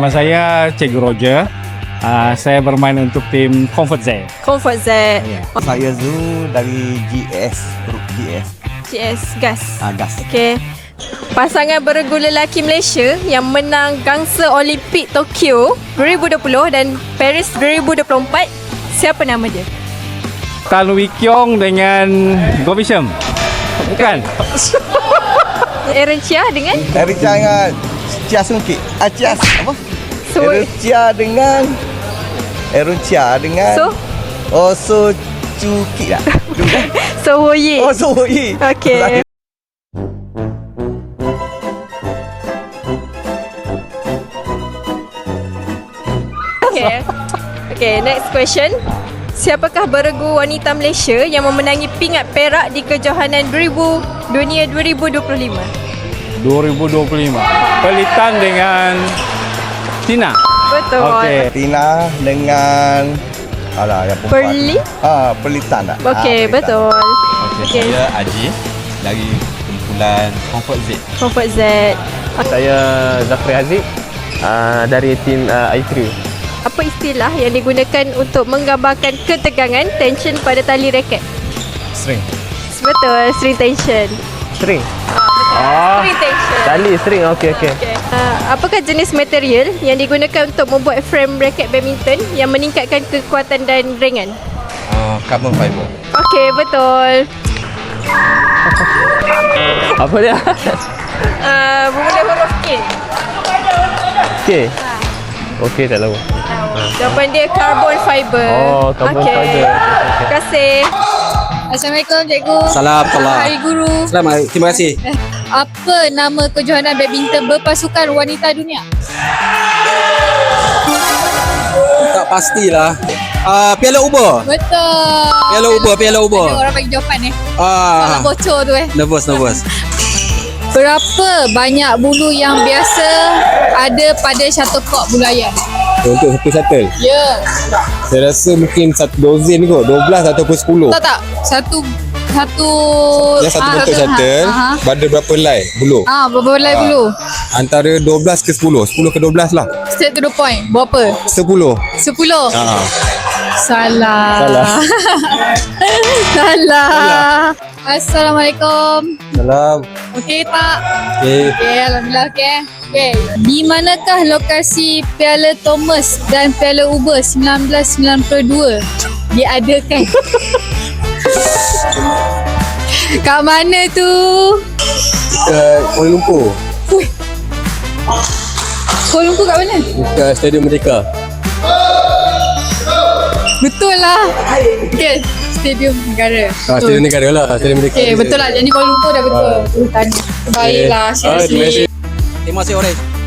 Nama saya Cikgu Roger. Saya bermain untuk tim Comfort Z. Comfort Z. Ya. Saya Zul dari GS, grup GS. GS Gas. Gas. Okey. Pasangan beregu lelaki Malaysia yang menang gangsa Olimpik Tokyo 2020 dan Paris 2024, siapa nama dia? Tan Wee Kiong dengan Goh Bisham. Bukan? Aaron Chia dengan Dari jangan Chia Sungkit. Chia apa? So, Chia dengan So So Cuki lah. So Ho Ye. Oh So Yi. Okey. Okay, next question. Siapakah beregu wanita Malaysia yang memenangi pingat perak di kejohanan Dunia 2025? 2025. Pelitan dengan Tina. Betul. Okey. Tina dengan yang perempuan. Perli? Pelitan tak? Okey, betul. Okey. Saya Aji dari kumpulan Comfort Z. Comfort Z. Saya Zafri Haziq dari tim I3. Apa istilah yang digunakan untuk menggambarkan ketegangan, tension pada tali raket? String. Betul, string tension. String. String tension. Tali string. Okey. Okay. Apakah jenis material yang digunakan untuk membuat frame raket badminton yang meningkatkan kekuatan dan ringan? Carbon fiber. Okey, betul. Apa dia? Bermula huruf K. Okey. Okey, tak tahu. Jawapan dia carbon fiber. Oh, carbon Okey. fiber. Terima kasih. Assalamualaikum cikgu. Assalamualaikum. Hari Guru. Selamat, terima kasih. Apa nama kejohanan badminton berpasukan wanita dunia? Tak pastilah. Piala Uber. Betul. Piala Uber. Ada orang bagi jawapan ni. Ah, Kalau bocor tu nervous. Berapa banyak bulu yang biasa ada pada shuttlecock bulu ayam? Untuk satu shuttle, Ya. saya rasa mungkin satu dozen kot, 12 ataupun 10. Tak. Satu Dia satu bentuk shuttle, ada berapa helai bulu? berapa helai bulu? Antara 12 ke 10, 10 ke 12 lah. Straight to the point. Berapa? 10. 10. Salah. Assalamualaikum. Salam. Okey tak? Okay. Okey, alhamdulillah okey. Okey. Di manakah lokasi Piala Thomas dan Piala Uber 1992 diadakan? Kat mana tu? Kuala Lumpur. Kuala Lumpur kat mana? Dekat Stadium Merdeka. Betul lah. Okey, Stadium Negara. Stadium Negara lah. Stadium Merdeka. Okey, betul lah. Jadi Kuala Lumpur dah betul. Tanya. Baiklah, terima seriously. kasih. Terima kasih Orange.